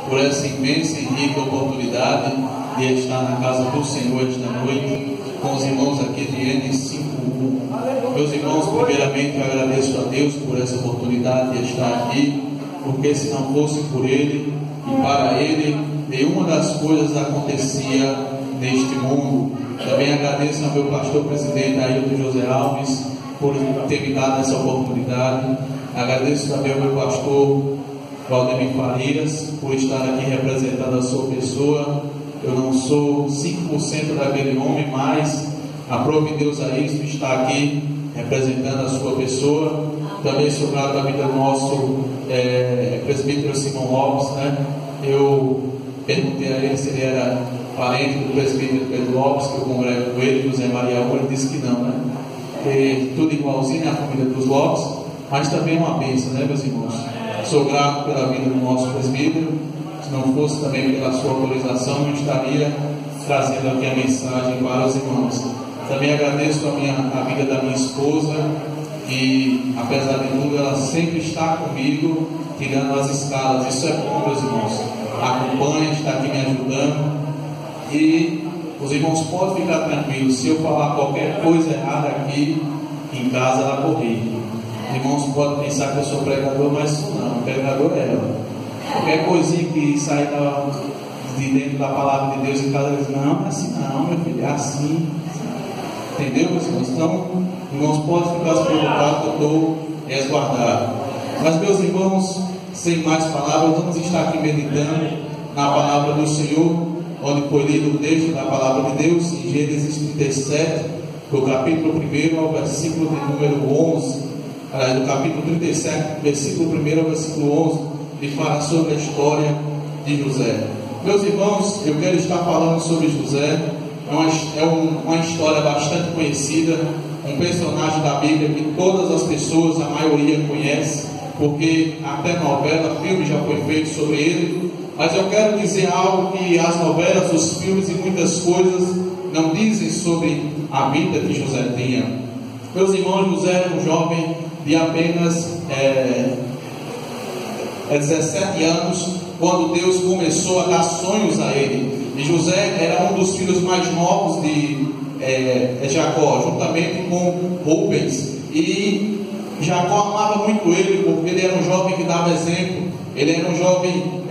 por essa imensa e rica oportunidade de estar na casa do Senhor esta noite, com os irmãos aqui de N51. Meus irmãos, primeiramente eu agradeço a Deus por essa oportunidade de estar aqui, porque se não fosse por Ele e para Ele, nenhuma das coisas acontecia neste mundo. Também agradeço ao meu pastor presidente Ailton José Alves por ter me dado essa oportunidade. Agradeço também ao meu pastor Valdemir Farias por estar aqui representando a sua pessoa. Eu não sou 5% daquele homem, mas aprove Deus a isso, está aqui representando a sua pessoa. Também sou grato à vida do nosso presbítero Simão Lopes, né? Eu perguntei a ele se ele era parente do presbítero Pedro Lopes, que eu congrego com ele, José Maria Ura, ele disse que não, né? E tudo igualzinho à família dos Lopes, mas também uma bênção, né, meus irmãos? Sou grato pela vida do nosso presbítero. Se não fosse também pela sua autorização, eu estaria trazendo aqui a mensagem para os irmãos. Também agradeço a vida da minha esposa, que apesar de tudo ela sempre está comigo, tirando as escalas. Isso é bom, meus irmãos. Acompanha, está aqui me ajudando. E os irmãos podem ficar tranquilos, se eu falar qualquer coisa errada aqui em casa, ela corrige. Os irmãos podem pensar que eu sou pregador, mas não, o pregador é ela. Qualquer coisinha que sai de dentro da palavra de Deus em casa, eles dizem, não, é assim não, meu filho, é assim. Entendeu, meus irmãos? Então, os irmãos podem ficar se preocupados que eu estou resguardado. Mas, meus irmãos, sem mais palavras, vamos estar aqui meditando na palavra do Senhor, onde foi lido o texto da palavra de Deus, em Gênesis 37, do capítulo 1 ao versículo de número 11, do capítulo 37, versículo 1 ao versículo 11, que fala sobre a história de José. Meus irmãos, eu quero estar falando sobre José. É uma história bastante conhecida, um personagem da Bíblia que todas as pessoas, a maioria conhece, porque até novela, filme já foi feito sobre ele. Mas eu quero dizer algo que as novelas, os filmes e muitas coisas não dizem sobre a vida que José tinha. Meus irmãos, José era um jovem de apenas 17 anos, quando Deus começou a dar sonhos a ele. E José era um dos filhos mais novos de Jacó, juntamente com Rubens. E Jacó amava muito ele, porque ele era um jovem que dava exemplo. Ele era um jovem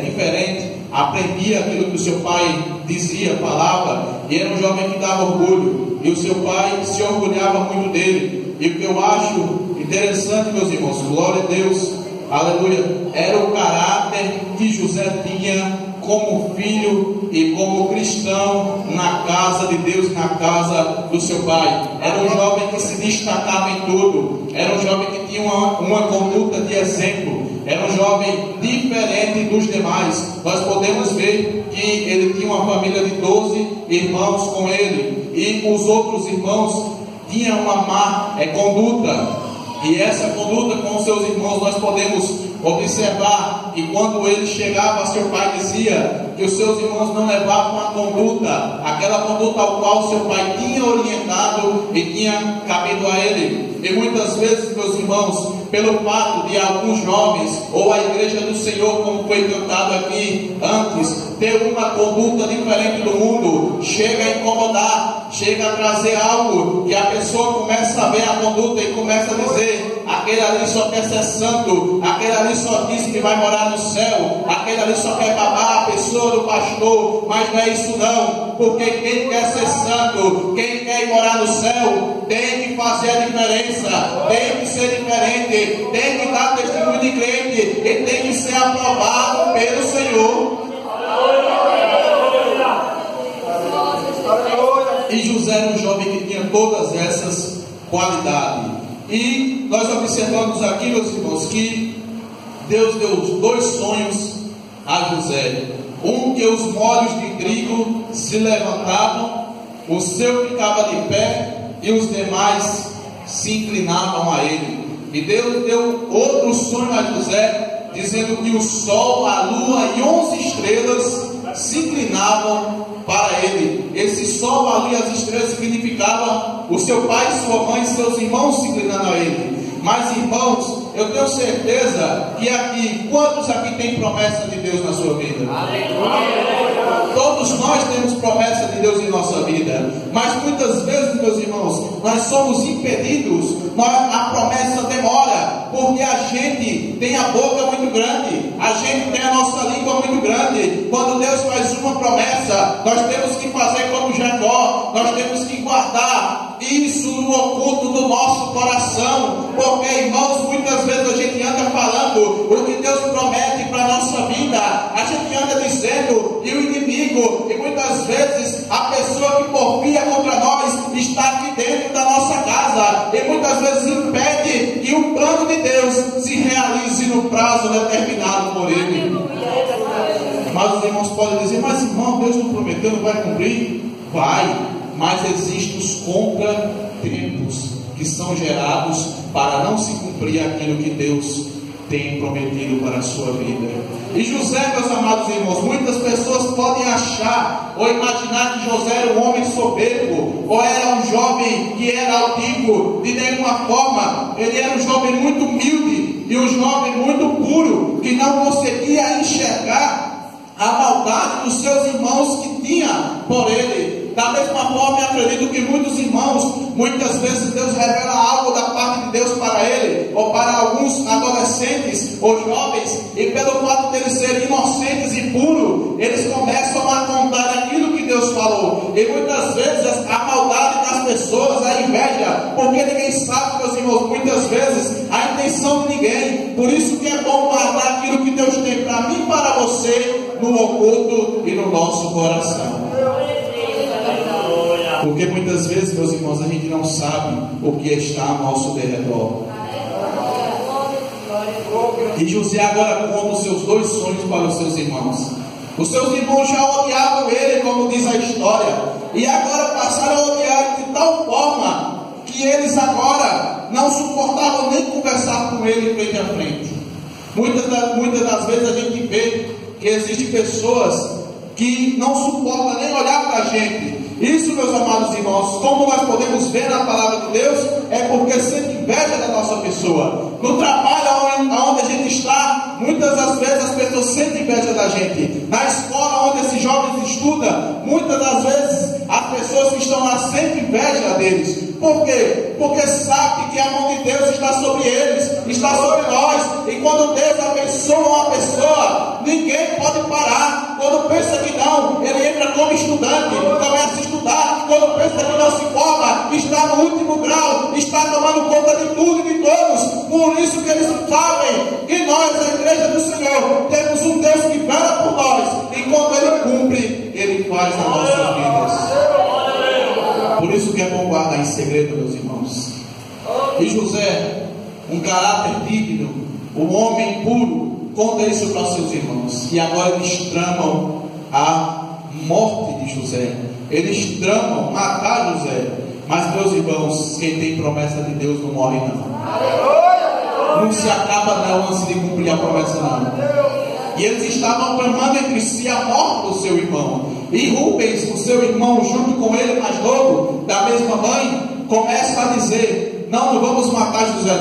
diferente, aprendia aquilo que o seu pai dizia, falava, e era um jovem que dava orgulho, e o seu pai se orgulhava muito dele. E o que eu acho interessante, meus irmãos, glória a Deus, aleluia, era o caráter que José tinha como filho e como cristão na casa de Deus, na casa do seu pai. Era um jovem que se destacava em tudo, era um jovem que tinha uma conduta de exemplo, era um jovem diferente dos demais. Nós podemos ver que ele tinha uma família de 12 irmãos com ele, e os outros irmãos tinham uma má conduta. E essa conduta com os seus irmãos nós podemos observar que quando ele chegava, seu pai dizia que os seus irmãos não levavam a conduta, aquela conduta ao qual seu pai tinha orientado e tinha cabido a ele. E muitas vezes, meus irmãos, pelo fato de alguns jovens ou a igreja do Senhor, como foi cantado aqui antes, ter uma conduta diferente do mundo, chega a incomodar, chega a trazer algo que a pessoa começa a ver a conduta e começa a dizer: aquele ali só quer ser santo, aquele ali só diz que vai morar no céu, aquele ali só quer babar a pessoa do pastor. Mas não é isso não, porque quem quer ser santo, quem quer ir morar no céu, tem que fazer a diferença, tem que ser diferente, tem que dar testemunho de crente e tem que ser aprovado pelo Senhor. E José era um jovem que tinha todas essas qualidades. E nós observamos aqui, meus irmãos, que Deus deu 2 sonhos a José. Um, que os molhos de trigo se levantavam, o seu ficava de pé e os demais se inclinavam a ele. E Deus deu outro sonho a José, dizendo que o sol, a lua e 11 estrelas se inclinavam para ele. Esse sol, a lua e as estrelas significavam o seu pai, sua mãe e seus irmãos se inclinando a ele. Mas, irmãos, eu tenho certeza que aqui, quantos aqui tem promessa de Deus na sua vida? Todos nós temos promessa de Deus em nossa vida, mas muitas vezes, meus irmãos, nós somos impedidos, a promessa demora, porque a gente tem a boca muito grande, a gente tem a nossa língua muito grande. Quando Deus faz uma promessa, nós temos que fazer como Jacó, nós temos que guardar isso no oculto do nosso coração, porque, irmãos, muitas vezes a gente anda falando o que Deus promete para a nossa vida, a gente anda dizendo, e o inimigo, e muitas vezes a pessoa que porfia contra nós está aqui dentro da nossa casa, e muitas vezes impede que o plano de Deus se realize no prazo determinado por Ele. Mas os irmãos podem dizer, mas irmão, Deus não prometeu, não vai cumprir? Vai, mas existem os contratempos que são gerados para não se cumprir aquilo que Deus tem prometido para a sua vida. E José, meus amados irmãos, muitas pessoas podem achar ou imaginar que José era um homem soberbo, ou era um jovem que era altivo. De nenhuma forma, ele era um jovem muito humilde e um jovem muito puro, que não conseguia enxergar a maldade dos seus irmãos que tinha por ele. Da mesma forma, eu acredito que muitos irmãos, muitas vezes Deus revela algo da parte de Deus para ele, ou para alguns adolescentes ou jovens, e pelo fato de eles serem inocentes e puros, eles começam a contar aquilo que Deus falou. E muitas vezes a maldade das pessoas, a inveja, porque ninguém sabe, meus irmãos, muitas vezes a intenção de ninguém. Por isso que é bom guardar aquilo que Deus tem para mim e para você no oculto e no nosso coração. Porque muitas vezes, meus irmãos, a gente não sabe o que está ao nosso derredor. E José agora conta os seus 2 sonhos para os seus irmãos. Os seus irmãos já odiavam ele, como diz a história, e agora passaram a odiar de tal forma que eles agora não suportavam nem conversar com ele frente a frente. Muitas das vezes a gente vê que existem pessoas que não suportam nem olhar para a gente. Isso, meus amados irmãos, como nós podemos ver na palavra de Deus, é porque sente inveja da nossa pessoa. No trabalho onde a gente está, muitas das vezes as pessoas sentem inveja da gente. Na escola onde esses jovens estudam, muitas das vezes as pessoas que estão lá sentem inveja deles. Por quê? Porque sabe que a mão de Deus está sobre eles, está sobre nós. E quando Deus abençoa uma pessoa, ninguém pode parar. Quando pensa que não, ele entra como estudante, começa a estudar. Quando pensa que não se forma, está no último grau, está tomando conta de tudo e de todos. Por isso que eles sabem que nós, a igreja do Senhor, temos um Deus que vela por nós. E quando Ele cumpre, Ele faz nas nossas vidas. Por isso que é bom guardar em segredo, meus irmãos. E José, um caráter digno, um homem puro, conta isso para seus irmãos. E agora eles tramam a morte de José. Eles tramam matar José. Mas, meus irmãos, quem tem promessa de Deus não morre não. Não se acaba não antes de cumprir a promessa não. E eles estavam tramando entre si a morte do seu irmão. E Rubens, o seu irmão, junto com ele mais novo, da mesma mãe, começa a dizer: não vamos matar José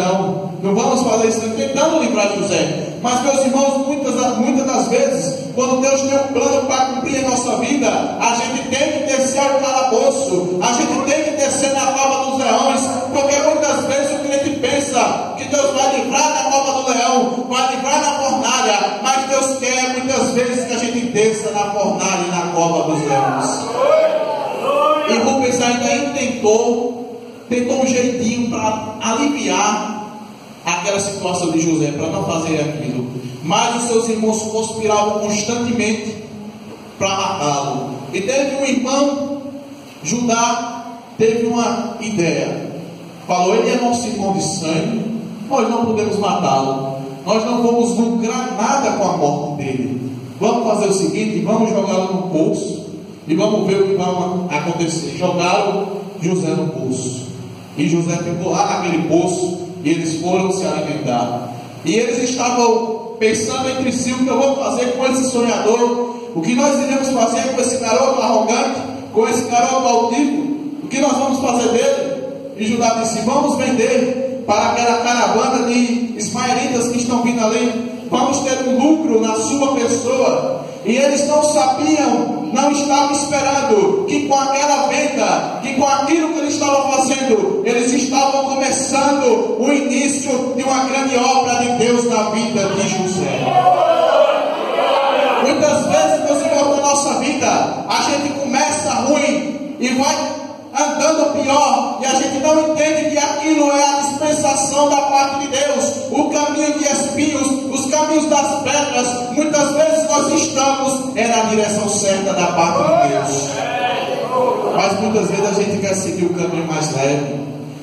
não vamos fazer isso, tentando livrar José. Mas, meus irmãos, muitas das vezes, quando Deus tem um plano para cumprir a nossa vida, a gente tem que descer ao calabouço, a gente tem que descer na cova dos leões, porque muitas vezes o cliente pensa que Deus vai livrar da cova do leão, vai livrar da fornalha, mas Deus quer muitas vezes que a gente desça na fornalha e na cova dos leões. E Rubens ainda tentou um jeitinho para aliviar aquela situação de José, para não fazer aquilo. Mas os seus irmãos conspiravam constantemente para matá-lo. E teve um irmão, Judá, teve uma ideia. Falou: ele é nosso irmão de sangue, nós não podemos matá-lo, nós não vamos lucrar nada com a morte dele. Vamos fazer o seguinte: vamos jogá-lo no poço e vamos ver o que vai acontecer. Jogaram José no poço, e José ficou lá naquele poço, e eles foram se alimentar. E eles estavam pensando entre si: o que eu vou fazer com esse sonhador? O que nós iremos fazer com esse garoto arrogante? Com esse garoto altivo? O que nós vamos fazer dele? E Judá disse: vamos vender para aquela caravana de ismaelitas que estão vindo ali. Vamos ter um lucro na sua pessoa. E eles não sabiam, não estavam esperando que com aquela venda, que com aquilo que eles estavam fazendo, eles estavam começando o início de uma grande obra de Deus na vida de José. Muitas vezes, meus irmãos, na nossa vida, a gente começa ruim e vai andando pior, e a gente não entende que aquilo é a dispensação da parte de Deus, o caminho de espinhos, os caminhos das pedras. Muitas vezes nós estamos na direção certa da parte de Deus, mas muitas vezes a gente quer seguir o caminho mais leve,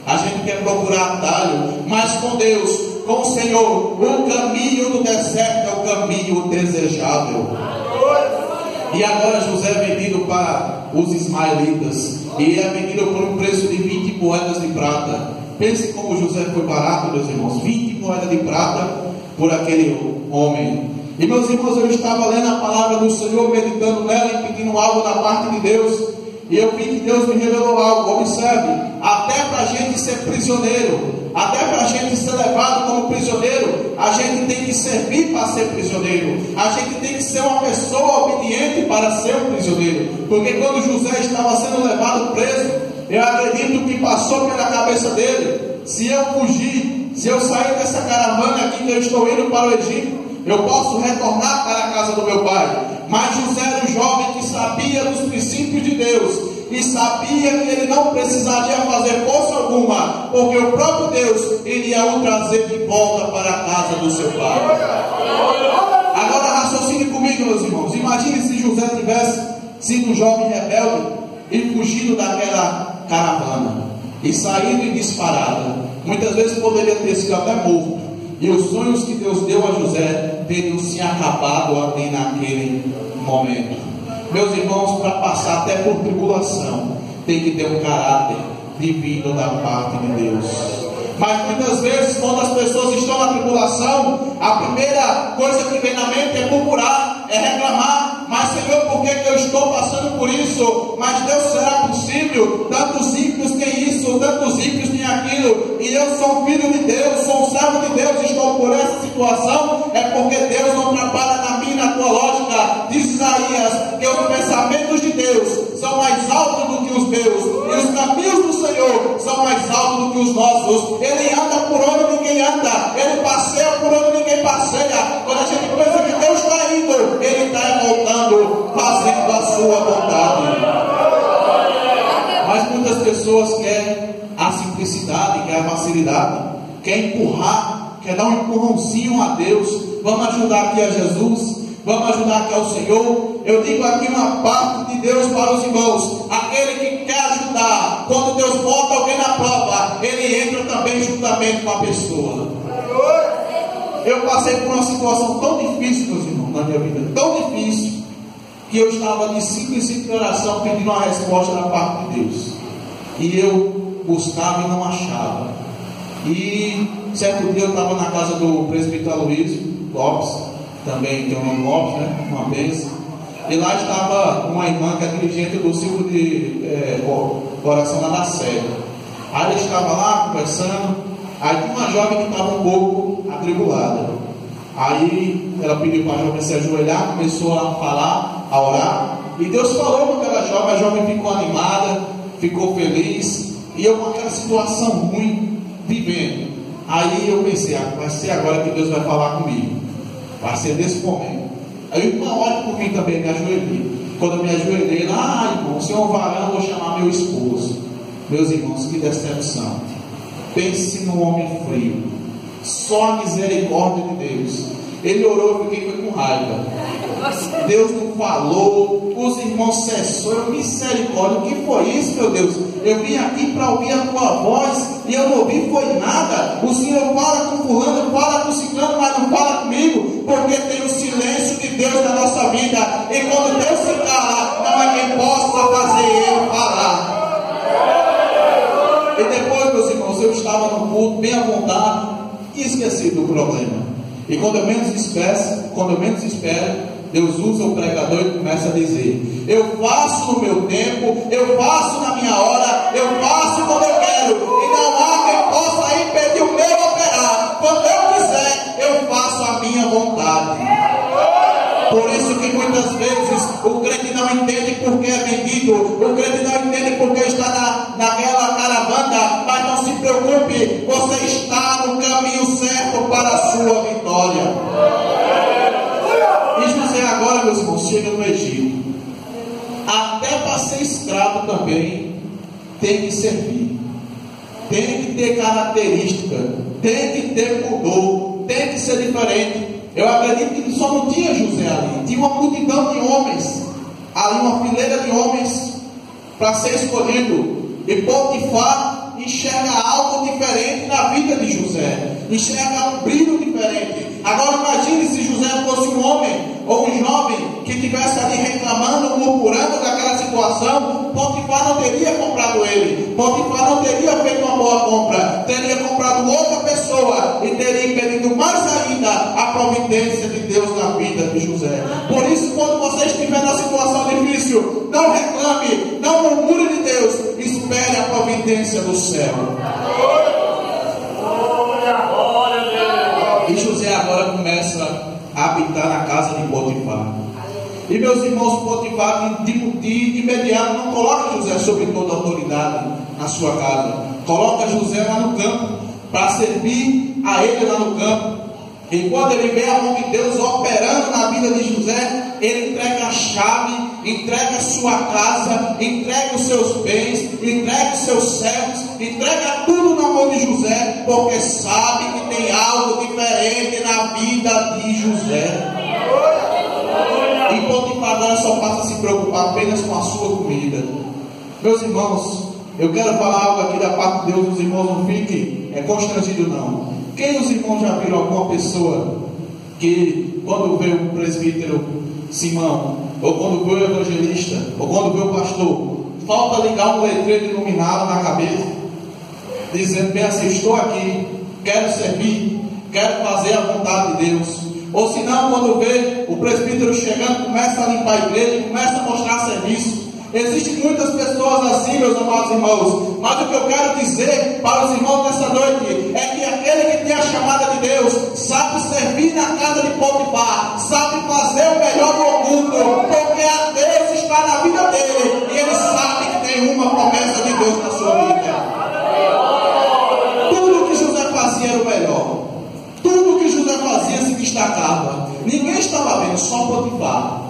a gente quer procurar atalho, mas com Deus, com o Senhor, o caminho do deserto é o caminho desejável. E agora José é vendido para os ismaelitas, e é vendido por um preço de 20 moedas de prata. Pense como José foi barato, meus irmãos. 20 moedas de prata por aquele homem. E meus irmãos, eu estava lendo a palavra do Senhor, meditando nela e pedindo algo da parte de Deus, e eu vi que Deus me revelou algo. Observe, até para a gente ser prisioneiro, até para a gente ser levado como prisioneiro, a gente tem que servir para ser prisioneiro, a gente tem que ser uma pessoa obediente para ser um prisioneiro. Porque quando José estava sendo levado preso, eu acredito que passou pela cabeça dele: se eu fugir, se eu sair dessa caravana aqui que eu estou indo para o Egito, eu posso retornar para a casa do meu pai. Mas José era um jovem que sabia dos princípios de Deus, e sabia que ele não precisaria fazer força alguma, porque o próprio Deus iria o trazer de volta para a casa do seu pai. Agora raciocine comigo, meus irmãos. Imagine se José tivesse sido um jovem rebelde e fugido daquela caravana, e saído em disparada. Muitas vezes poderia ter sido até morto, e os sonhos que Deus deu a José teriam se acabado ali naquele momento. Meus irmãos, para passar até por tribulação, tem que ter um caráter divino da parte de Deus. Mas muitas vezes, quando as pessoas estão na tribulação, a primeira coisa que vem na mente é murmurar, é reclamar. Mas Senhor, por que eu estou passando por isso? Mas Deus, será possível? Tantos ímpios têm isso, tantos ímpios têm aquilo, e eu sou um filho de Deus, sou um servo de Deus, estou por essa situação. É porque Deus não trabalha na minha e na tua lógica. Diz Isaías que os pensamentos de Deus são mais altos do que os meus, e os caminhos do Senhor são mais altos do que os nossos. Ele anda por onde ninguém anda, ele passeia por onde ninguém passeia. Quando a gente pensa que Deus está indo, ele está voltando, fazendo a sua vontade. Mas muitas pessoas querem a simplicidade, querem a facilidade, querem empurrar, querem dar um empurrãozinho a Deus. Vamos ajudar aqui a Jesus, vamos ajudar aqui ao Senhor. Eu digo aqui uma parte de Deus para os irmãos: aquele que quer ajudar, quando Deus bota alguém na prova, ele entra também juntamente com a pessoa. Eu passei por uma situação tão difícil, meus irmãos, na minha vida, tão difícil, que eu estava de simples oração pedindo uma resposta da parte de Deus, e eu buscava e não achava. E certo dia eu estava na casa do presbítero Luiz Lopes, também tem o nome Lopes, né? Uma bênção. E lá estava uma irmã que é dirigente do ciclo de oração lá da Sé. Aí ele estava lá conversando. Aí tinha uma jovem que estava um pouco atribulada. Aí ela pediu para a jovem se ajoelhar, começou a falar, a orar. E Deus falou com aquela jovem, a jovem ficou animada, ficou feliz. E eu com aquela situação ruim, vivendo. Aí eu pensei: vai ser agora que Deus vai falar comigo. Vai ser nesse momento. Aí uma hora por mim também me ajoelhei. Quando eu me ajoelhei lá, irmão, o senhor varão, vou chamar meu esposo. Meus irmãos, que decepção. Pense num homem frio. Só a misericórdia de Deus. Ele orou, eu fiquei com raiva. Deus não falou, os irmãos cessou. Eu, misericórdia, o que foi isso, meu Deus? Eu vim aqui para ouvir a tua voz e eu não ouvi foi nada. O Senhor fala com fulano, fala com ciclano, mas não fala comigo, porque tem o silêncio de Deus na nossa vida. E quando Deus se cala, não é quem possa fazer ele falar. E depois, meus irmãos, eu estava no culto, bem à vontade, e esqueci do problema. E quando eu menos espero, Deus usa o pregador e começa a dizer: eu faço no meu tempo, eu faço na minha hora, eu faço quando eu quero, e não há quem possa impedir o verdade. Por isso que muitas vezes o crente não entende porque é vendido, o crente não entende porque está naquela caravana, mas não se preocupe, você está no caminho certo para a sua vitória. E José agora, meus irmãos, chega no Egito. Até para ser escravo também tem que servir, tem que ter característica, tem que ter pudor, tem que ser diferente. Eu acredito que só não tinha José ali, tinha uma multidão de homens, ali uma fileira de homens para ser escolhido. E Potifar enxerga algo diferente na vida de José, enxerga um brilho diferente. Agora imagine se José fosse um homem ou um jovem que estivesse ali reclamando, murmurando daquela situação. Potifar não teria comprado ele, Potifar não teria feito uma boa compra, teria comprado outra pessoa e teria impedido mais ainda a providência de Deus na vida de José. Por isso, quando você estiver na situação difícil, não reclame, não murmure de Deus, espere a providência do céu. E José agora começa a habitar na casa de Potifar. E meus irmãos, Potifar de imediato não coloca José sobre toda a autoridade na sua casa. Coloca José lá no campo, para servir a ele lá no campo. E quando ele vê a mão de Deus operando na vida de José, ele entrega a chave, entrega a sua casa, entrega os seus bens, entrega os seus servos, entrega tudo na mão de José, porque sabe que tem algo diferente na vida de José. E Potifar agora só passa a se preocupar apenas com a sua comida. Meus irmãos, eu quero falar algo aqui da parte de Deus, os irmãos não fiquem constrangidos não. Quem dos irmãos já viram alguma pessoa que quando vê o presbítero Simão, ou quando vê o evangelista, ou quando vê o pastor, falta ligar um letreiro iluminado na cabeça, dizendo bem assim: estou aqui, quero servir, quero fazer a vontade de Deus? Ou se não, quando vê o presbítero chegando, começa a limpar a igreja, começa a mostrar serviço. Existem muitas pessoas assim, meus amados irmãos, mas o que eu quero dizer para os irmãos nessa noite é que aquele que tem a chamada de Deus sabe servir na casa de Potifar, sabe fazer o melhor do oculto, porque a Deus está na vida dele e ele sabe que tem uma promessa de Deus na sua vida. Tudo que José fazia era o melhor, tudo que José fazia se destacava, ninguém estava vendo, só Potifar.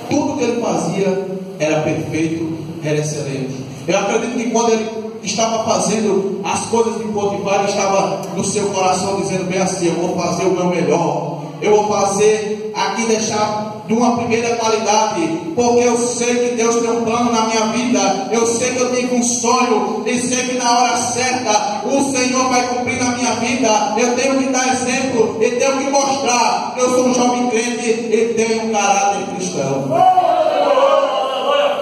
Tudo que ele fazia era perfeito, era excelente. Eu acredito que quando ele estava fazendo as coisas de Potifar, ele estava no seu coração dizendo bem assim: eu vou fazer o meu melhor, eu vou fazer aqui, deixar de uma primeira qualidade, porque eu sei que Deus tem um plano na minha vida, eu sei que eu tenho um sonho, e sei que na hora certa o Senhor vai cumprir na minha vida. Eu tenho que dar exemplo, e tenho que mostrar que eu sou um jovem crente e tenho um caráter cristão.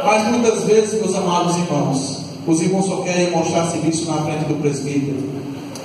Mas muitas vezes, meus amados irmãos, os irmãos só querem mostrar serviço na frente do presbítero,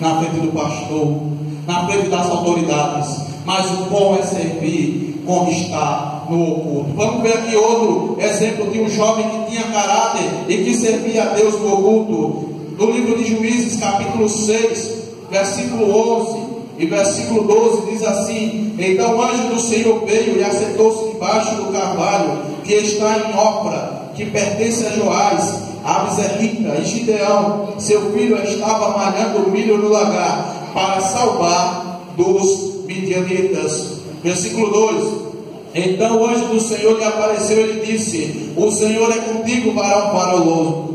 na frente do pastor, na frente das autoridades. Mas o bom é servir quando está no oculto. Vamos ver aqui outro exemplo de um jovem que tinha caráter e que servia a Deus no oculto. No livro de Juízes, capítulo 6, versículo 11 e versículo 12, diz assim: então o anjo do Senhor veio e assentou-se debaixo do carvalho que está em Ofra, que pertence a Joás, a Abzerita, e Gideão, seu filho, estava malhando milho no lagar, para salvar dos midianitas. Versículo 2: então o anjo do Senhor lhe apareceu e lhe disse: o Senhor é contigo, varão valoroso.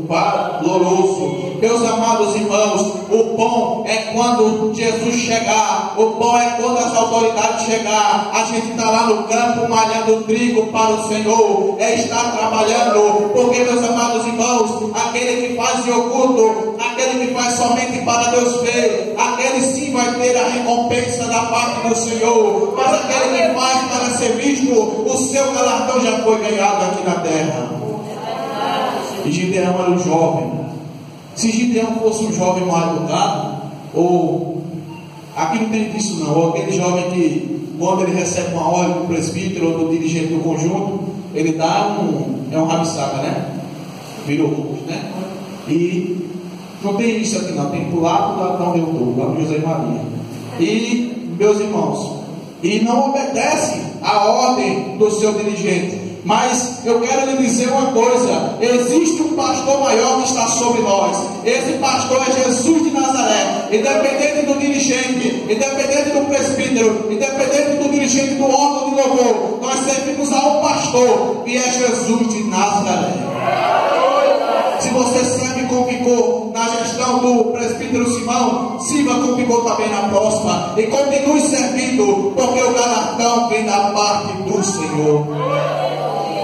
Meus amados irmãos, o bom é quando Jesus chegar, o bom é quando as autoridades chegar. A gente está lá no campo malhando trigo para o Senhor, estar trabalhando, porque, meus amados irmãos, aquele que faz de oculto, aquele que faz somente para Deus ver, aquele sim vai ter a recompensa da parte do Senhor. Mas aquele que faz para ser visto, o seu galardão já foi ganhado aqui na terra. E Gideão era um jovem. Se Gideão fosse um jovem mal educado, ou aqui não tem disso não, ou aquele jovem que quando ele recebe uma ordem do presbítero ou do dirigente do conjunto, ele dá um rabiçaca, né? Virou rosto, né? E não tem isso aqui não, tem pro lado lá onde eu estou, lá no José Maria. E, meus irmãos, e não obedece à ordem do seu dirigente. Mas eu quero lhe dizer uma coisa: existe um pastor maior que está sobre nós. Esse pastor é Jesus de Nazaré. Independente do dirigente, independente do presbítero, independente do dirigente do órgão de louvor, nós servimos a um pastor que é Jesus de Nazaré. Se você serve com vigor na gestão do presbítero Simão, sirva com vigor também na próxima, e continue servindo, porque o galardão vem da parte do Senhor.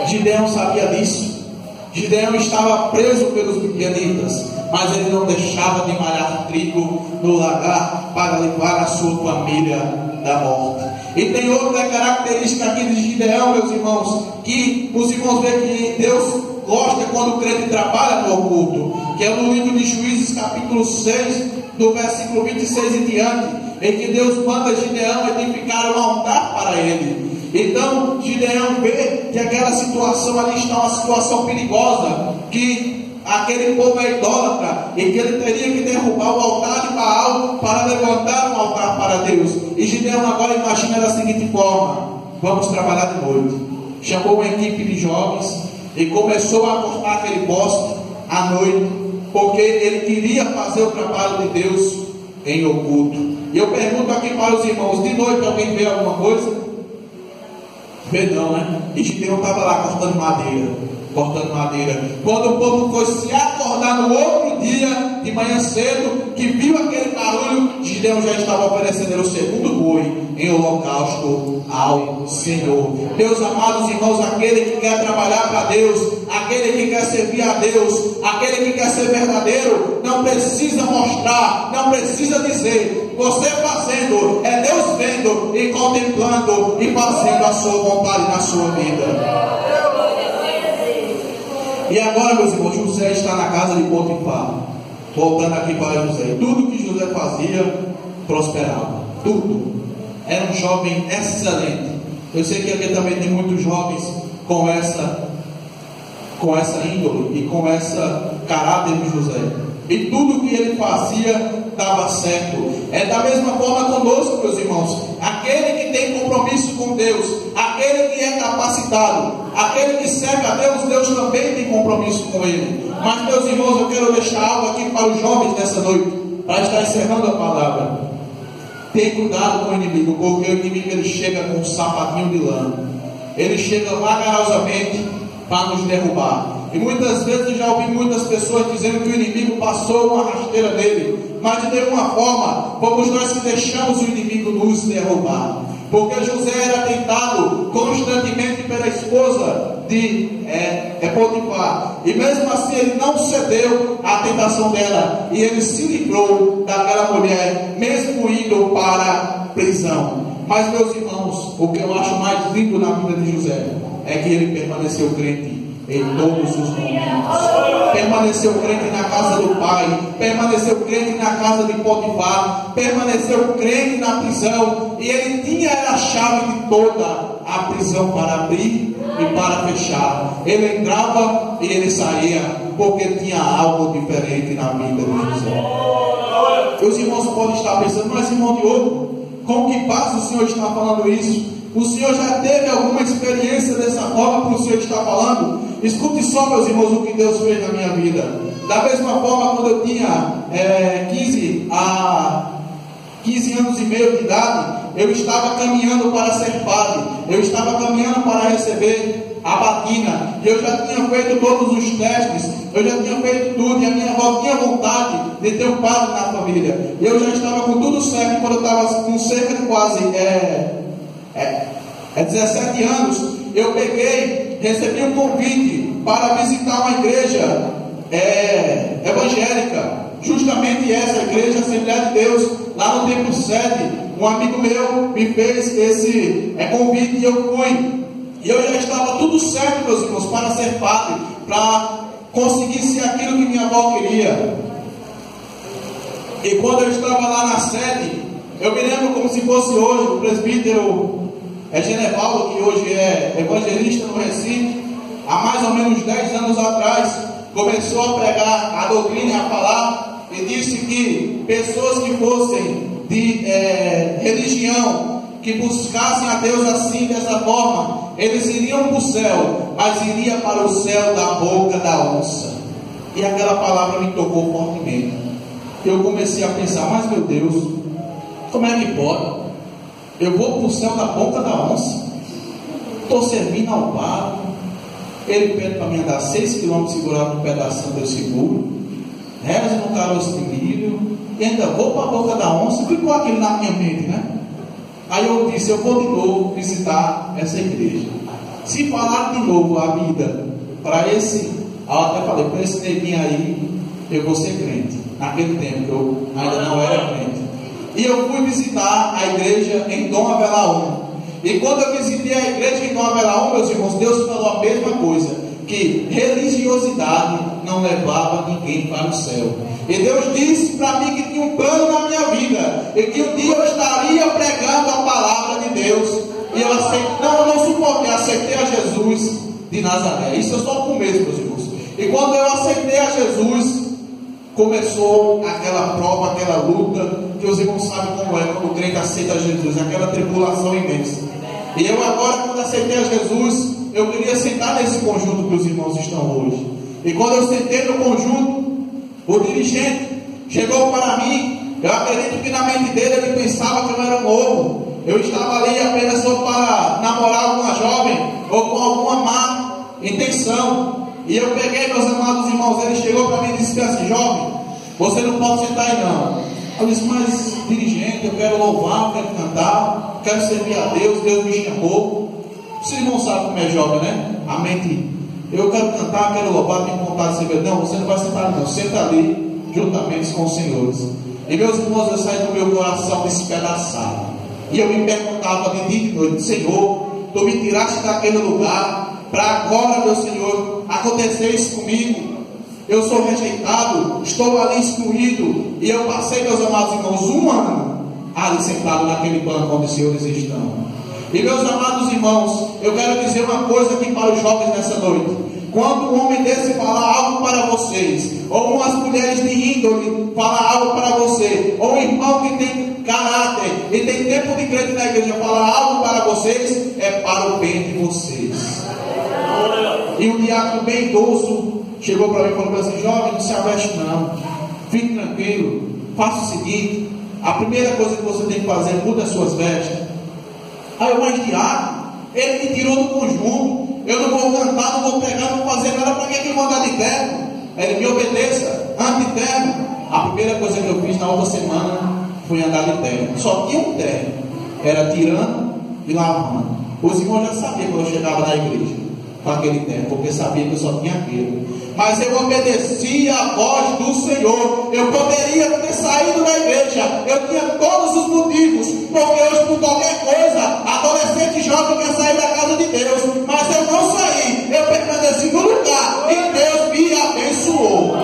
Gideão sabia disso. Gideão estava preso pelos midianitas, mas ele não deixava de malhar trigo no lagar para levar a sua família da morte. E tem outra característica aqui de Gideão, meus irmãos, que os irmãos veem que Deus gosta quando o crente trabalha no oculto, que é no livro de Juízes, capítulo 6, do versículo 26 em diante, em que Deus manda Gideão edificar um altar para ele. Então Gideão vê que aquela situação ali está uma situação perigosa, que aquele povo é idólatra e que ele teria que derrubar o altar de Baal para levantar um altar para Deus. E Gideão agora imagina da seguinte forma: vamos trabalhar de noite. Chamou uma equipe de jovens e começou a cortar aquele bosque à noite, porque ele queria fazer o trabalho de Deus em oculto. E eu pergunto aqui para os irmãos: de noite alguém vê alguma coisa? Vê não, né? E Gideão estava lá cortando madeira. Quando o povo foi se acordar no outro dia, de manhã cedo, que viu aquele barulho, Gideão já estava oferecendo o segundo boi em holocausto ao Senhor. Meus amados irmãos, aquele que quer trabalhar para Deus, aquele que quer servir a Deus, aquele que quer ser verdadeiro, não precisa mostrar, não precisa dizer. Você fazendo, é Deus vendo e contemplando e fazendo a sua vontade na sua vida. E agora, meus irmãos, José está na casa de Potifar. Voltando aqui para José, tudo que José fazia prosperava, tudo. Era um jovem excelente. Eu sei que aqui também tem muitos jovens com essa índole e com essa caráter de José. E tudo que ele fazia dava certo. É da mesma forma conosco, meus irmãos. Aquele que tem compromisso com Deus, aquele que é capacitado, aquele que serve a Deus, Deus também tem compromisso com ele. Mas, meus irmãos, eu quero deixar algo aqui para os jovens nessa noite, para estar encerrando a palavra. Tem cuidado com o inimigo, porque o inimigo ele chega com um sapatinho de lã. Ele chega vagarosamente para nos derrubar. E muitas vezes eu já ouvi muitas pessoas dizendo que o inimigo passou uma rasteira dele. Mas de nenhuma forma fomos nós que deixamos o inimigo nos derrubar. Porque José era tentado constantemente pela esposa de Potifar. E mesmo assim ele não cedeu à tentação dela. E ele se livrou daquela mulher, mesmo indo para a prisão. Mas, meus irmãos, o que eu acho mais lindo na vida de José é que ele permaneceu crente em todos os momentos. Permaneceu crente na casa do pai, permaneceu crente na casa de Potifar, permaneceu crente na prisão, e ele tinha a chave de toda a prisão para abrir e para fechar. Ele entrava e ele saía, porque tinha algo diferente na vida de José. Os irmãos podem estar pensando: mas irmão Diogo, com que base o senhor está falando isso? O senhor já teve alguma experiência dessa forma que o senhor está falando? Escute só, meus irmãos, o que Deus fez na minha vida. Da mesma forma, quando eu tinha 15 anos e meio de idade, eu estava caminhando para ser padre. Eu estava caminhando para receber a batina. E eu já tinha feito todos os testes. Eu já tinha feito tudo. E a minha avó tinha vontade de ter um padre na família. E eu já estava com tudo certo. Quando eu estava com cerca de quase 17 anos, eu recebi um convite para visitar uma igreja evangélica, justamente essa igreja, Assembleia de Deus, lá no Templo 7. Um amigo meu me fez esse convite e eu fui. E eu já estava tudo certo, meus irmãos, para ser padre, para conseguir ser aquilo que minha avó queria. E quando eu estava lá na sede, eu me lembro como se fosse hoje, o presbítero Genevaldo, que hoje é evangelista no Recife, há mais ou menos 10 anos atrás, começou a pregar a doutrina, a falar, e disse que pessoas que fossem de religião que buscassem a Deus assim, dessa forma, eles iriam para o céu, mas iriam para o céu da boca da onça. E aquela palavra me tocou fortemente. Eu comecei a pensar, mas meu Deus, como é que pode? Eu vou para o céu da boca da onça, estou servindo ao barco, ele pede para mim andar 6 km segurado no pedaço do seguro, rezo no caroço de milho, e ainda vou para a boca da onça. Ficou aquilo na minha mente, né? Aí eu disse, eu vou de novo visitar essa igreja. Se falar de novo a vida para esse, eu até falei, para esse neguinho aí, eu vou ser crente. Naquele tempo eu ainda não era crente. E eu fui visitar a igreja em Dom Avelaon. E quando eu visitei a igreja em Dom Avelaon, meus irmãos, Deus falou a mesma coisa, que religiosidade não levava ninguém para o céu. E Deus disse para mim que tinha um plano na minha vida, e que um dia eu estaria pregando a palavra de Deus. E eu aceitei, eu não suportei, aceitei a Jesus de Nazaré. Isso é só o começo, meus irmãos. E quando eu aceitei a Jesus, começou aquela prova, aquela luta, que os irmãos sabem como é quando o crente aceita Jesus, aquela tribulação imensa. E eu agora, quando aceitei a Jesus, eu queria sentar nesse conjunto que os irmãos estão hoje. E quando eu sentei no conjunto, o dirigente chegou para mim. Eu acredito que na mente dele ele pensava que eu era novo. Eu estava ali apenas só para namorar alguma jovem ou com alguma má intenção. E eu peguei, meus amados irmãos, ele chegou para mim e disse assim: jovem, você não pode sentar aí não. Eu disse, mas dirigente, eu quero louvar, eu quero cantar, quero servir a Deus, Deus me chamou. Vocês não sabem como é jovem, né? A mente, eu quero cantar, quero louvar, tenho vontade de servir. Não, você não vai sentar não, senta ali, juntamente com os senhores. E meus irmãos, eu saí do meu coração despedaçado. E eu me perguntava de dia e de noite: Senhor, Tu me tiraste daquele lugar, para agora, meu Senhor, acontecer isso comigo. Eu sou rejeitado, estou ali excluído. E eu passei, meus amados irmãos, 1 ano ali sentado naquele banco onde os senhores estão. E meus amados irmãos, eu quero dizer uma coisa aqui para os jovens nessa noite. Quando um homem desse falar algo para vocês, ou umas mulheres de índole falar algo para você, ou um irmão que tem caráter e tem tempo de crente na igreja falar algo para vocês, é para o bem de vocês. E o diácono bem idoso chegou para mim e falou assim: jovem, não se aveste não, fique tranquilo, faça o seguinte, a primeira coisa que você tem que fazer é muda as suas vestes. Aí eu, mas diácono, ele me tirou do conjunto, eu não vou cantar, não vou pregar, não vou fazer nada, para que eu vou andar de terno? Ele me obedeça, ande de terno. A primeira coisa que eu fiz na outra semana foi andar de terno. Só tinha um terno, era tirando e lavando. Os irmãos já sabiam quando eu chegava na igreja com aquele terno, porque sabia que eu só tinha aquele. Mas eu obedeci a voz do Senhor. Eu poderia ter saído da igreja, eu tinha todos os motivos, porque hoje, por qualquer coisa, adolescente jovem quer sair da casa de Deus, mas eu não saí, eu permaneci no lugar e Deus me abençoou.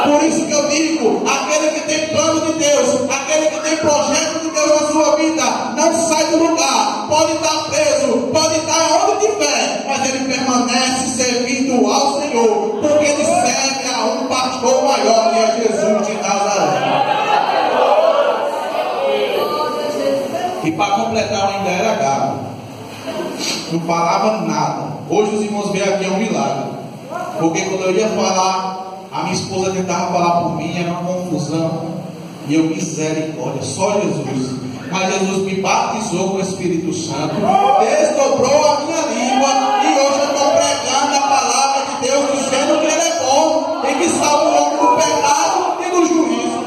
Por isso que eu digo: aquele que tem plano de Deus, aquele que tem projeto de Deus na sua vida, não sai do lugar. Pode estar preso, pode estar onde tiver, mas ele permanece servindo ao Senhor, porque ele serve a um pastor maior, que é Jesus de Nazaré. E para completar, eu ainda era gago, não falava nada. Hoje os irmãos veem aqui, é um milagre, porque quando eu ia falar, a minha esposa tentava falar por mim, era uma confusão. E eu, misericórdia, só Jesus. Mas Jesus me batizou com o Espírito Santo, desdobrou a minha língua, e hoje eu estou pregando a palavra de Deus, dizendo que Ele é bom, e que salva o homem do pecado e do juízo.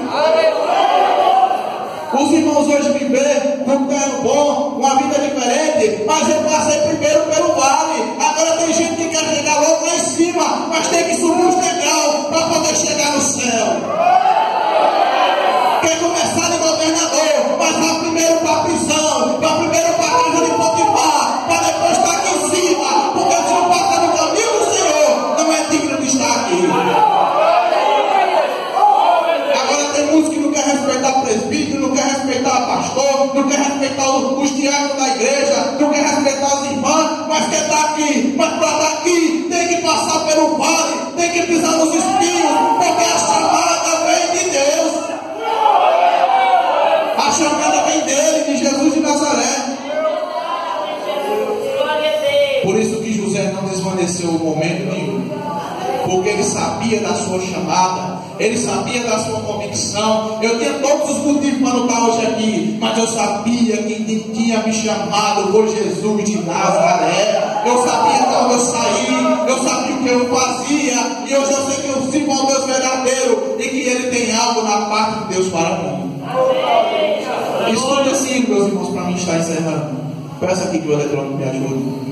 Os irmãos hoje me veem num terreno bom, uma vida diferente, mas eu passei primeiro pelo vale. Agora tem gente que quer chegar logo lá em cima, mas tem que subir os degraus para poder chegar no céu. Quer começar de governador, mas vai primeiro para a prisão, vai primeiro para a casa de Potifar, para depois estar aqui em cima, porque se não passa no caminho do Senhor, não é digno de estar aqui. Agora tem muitos que não quer respeitar presbítero, não quer respeitar pastor, não quer respeitar os diáconos da igreja, não quer respeitar os irmãos, mas quer estar aqui. Mas para estar aqui tem que passar pelo vale, tem Por isso que José não desvaneceu em momento nenhum, porque ele sabia da sua chamada, ele sabia da sua convicção. Eu tinha todos os motivos para não estar hoje aqui, mas eu sabia que tinha me chamado por Jesus de Nazaré. Eu sabia de onde eu saí, eu sabia o que eu fazia, e hoje eu sei que eu sirvo ao Deus verdadeiro e que Ele tem algo na parte de Deus para mim. Estude assim, meus irmãos, para mim estar encerrando. Peça aqui que o eletrônico me ajude.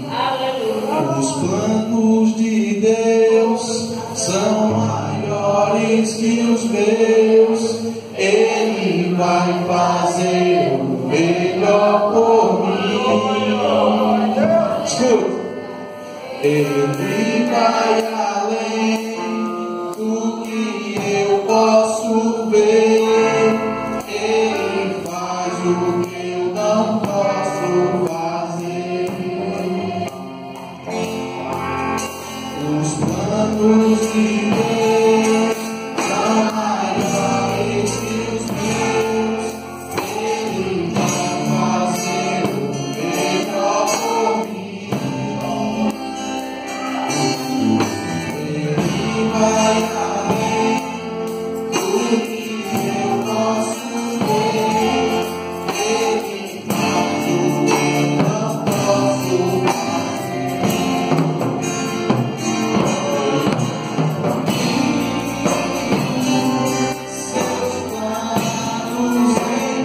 Os planos de Deus são maiores que os meus. Ele vai fazer o melhor por mim. Escuta. Ele vai além do que eu posso ver. Ele faz o que eu não posso fazer. Os planos de Deus são maiores que os meus. Ele vai fazer o melhor por mim. Ele vai além do que eu posso ver. Ele faz o que eu não posso fazer. Seus planos em mim,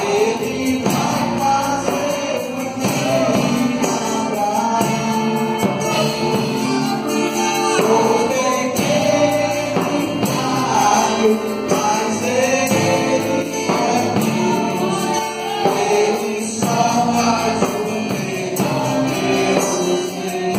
Ele vai fazer o que eu pequeno falho, mas Ele é Deus. Ele só faz o melhor, eu sei.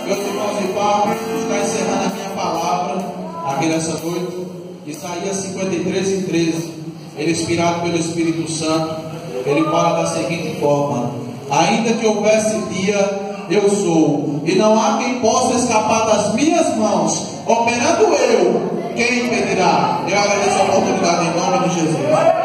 Meus irmãos e Pai, está encerrando a minha palavra aqui nessa noite. Isaías 53:13, ele inspirado pelo Espírito Santo, ele fala da seguinte forma: ainda que houvesse dia, eu sou, e não há quem possa escapar das minhas mãos. Operando eu, quem impedirá? Eu agradeço a oportunidade em nome de Jesus.